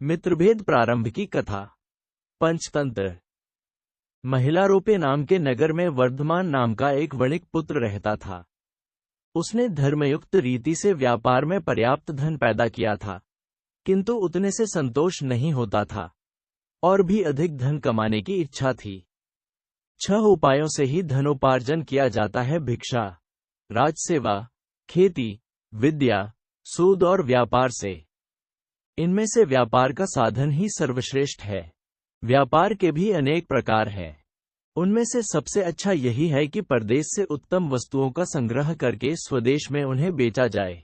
मित्रभेद प्रारंभ की कथा। पंचतंत्र। महिलारोपे नाम के नगर में वर्धमान नाम का एक वणिक पुत्र रहता था। उसने धर्मयुक्त रीति से व्यापार में पर्याप्त धन पैदा किया था, किंतु उतने से संतोष नहीं होता था और भी अधिक धन कमाने की इच्छा थी। 6 उपायों से ही धनोपार्जन किया जाता है: भिक्षा, राजसेवा, खेती, विद्या, सूद और व्यापार से। इनमें से व्यापार का साधन ही सर्वश्रेष्ठ है। व्यापार के भी अनेक प्रकार हैं। उनमें से सबसे अच्छा यही है कि परदेश से उत्तम वस्तुओं का संग्रह करके स्वदेश में उन्हें बेचा जाए।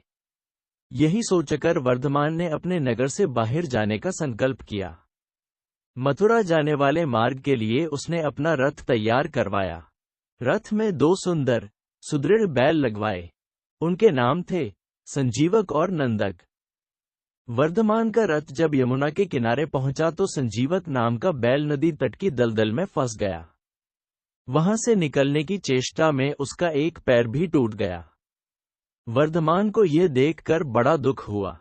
यही सोचकर वर्धमान ने अपने नगर से बाहर जाने का संकल्प किया। मथुरा जाने वाले मार्ग के लिए उसने अपना रथ तैयार करवाया। रथ में 2 सुंदर सुदृढ़ बैल लगवाए। उनके नाम थे संजीवक और नंदक। वर्धमान का रथ जब यमुना के किनारे पहुंचा तो संजीवक नाम का बैल नदी तट की दलदल में फंस गया। वहां से निकलने की चेष्टा में उसका एक पैर भी टूट गया। वर्धमान को यह देखकर बड़ा दुख हुआ।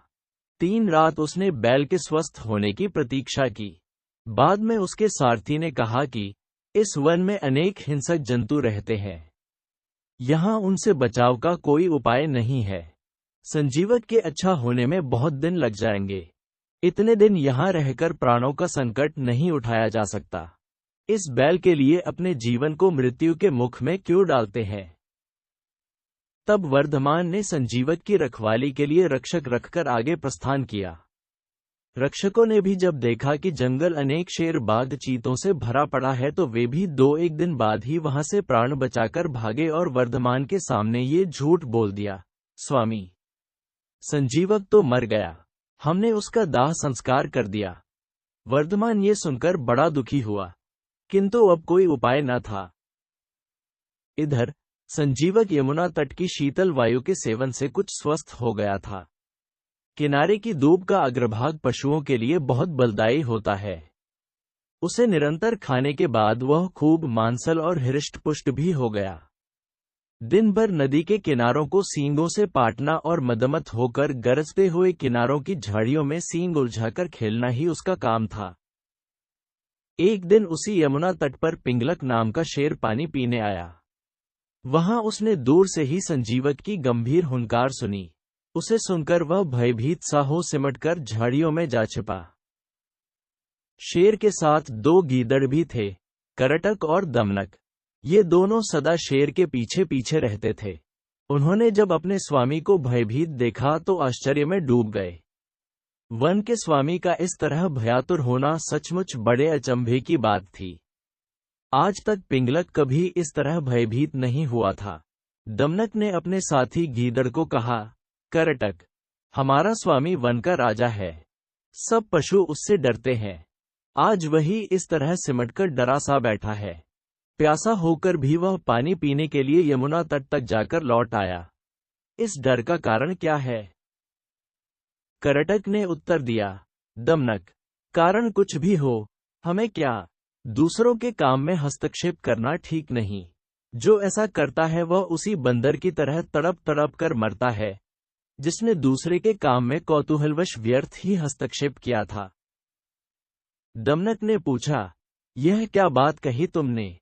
3 रात उसने बैल के स्वस्थ होने की प्रतीक्षा की। बाद में उसके सारथी ने कहा कि इस वन में अनेक हिंसक जंतु रहते हैं, यहां उनसे बचाव का कोई उपाय नहीं है। संजीवक के अच्छा होने में बहुत दिन लग जाएंगे। इतने दिन यहां रहकर प्राणों का संकट नहीं उठाया जा सकता। इस बैल के लिए अपने जीवन को मृत्यु के मुख में क्यों डालते हैं। तब वर्धमान ने संजीवक की रखवाली के लिए रक्षक रखकर आगे प्रस्थान किया। रक्षकों ने भी जब देखा कि जंगल अनेक शेर बाघ चीतों से भरा पड़ा है तो वे भी 2-1 दिन बाद ही वहां से प्राण बचाकर भागे और वर्धमान के सामने ये झूठ बोल दिया: स्वामी, संजीवक तो मर गया, हमने उसका दाह संस्कार कर दिया। वर्धमान ये सुनकर बड़ा दुखी हुआ, किंतु अब कोई उपाय न था। इधर संजीवक यमुना तट की शीतल वायु के सेवन से कुछ स्वस्थ हो गया था। किनारे की दूब का अग्रभाग पशुओं के लिए बहुत बलदायी होता है। उसे निरंतर खाने के बाद वह खूब मांसल और हृष्ट-पुष्ट भी हो गया। दिन भर नदी के किनारों को सींगों से पाटना और मदमत होकर गरजते हुए किनारों की झाड़ियों में सींग उलझाकर खेलना ही उसका काम था। एक दिन उसी यमुना तट पर पिंगलक नाम का शेर पानी पीने आया। वहां उसने दूर से ही संजीवक की गंभीर हुंकार सुनी। उसे सुनकर वह भयभीत सा हो सिमटकर झाड़ियों में जा छिपा। शेर के साथ 2 गीदड़ भी थे, करटक और दमनक। ये दोनों सदा शेर के पीछे पीछे रहते थे। उन्होंने जब अपने स्वामी को भयभीत देखा तो आश्चर्य में डूब गए। वन के स्वामी का इस तरह भयातुर होना सचमुच बड़े अचंभे की बात थी। आज तक पिंगलक कभी इस तरह भयभीत नहीं हुआ था। दमनक ने अपने साथी गीदड़ को कहा, करटक, हमारा स्वामी वन का राजा है, सब पशु उससे डरते हैं। आज वही इस तरह सिमटकर डरा सा बैठा है। प्यासा होकर भी वह पानी पीने के लिए यमुना तट तक जाकर लौट आया। इस डर का कारण क्या है? करटक ने उत्तर दिया, दमनक, कारण कुछ भी हो, हमें क्या, दूसरों के काम में हस्तक्षेप करना ठीक नहीं। जो ऐसा करता है वह उसी बंदर की तरह तड़प तड़प कर मरता है, जिसने दूसरे के काम में कौतूहलवश व्यर्थ ही हस्तक्षेप किया था। दमनक ने पूछा, यह क्या बात कही तुमने?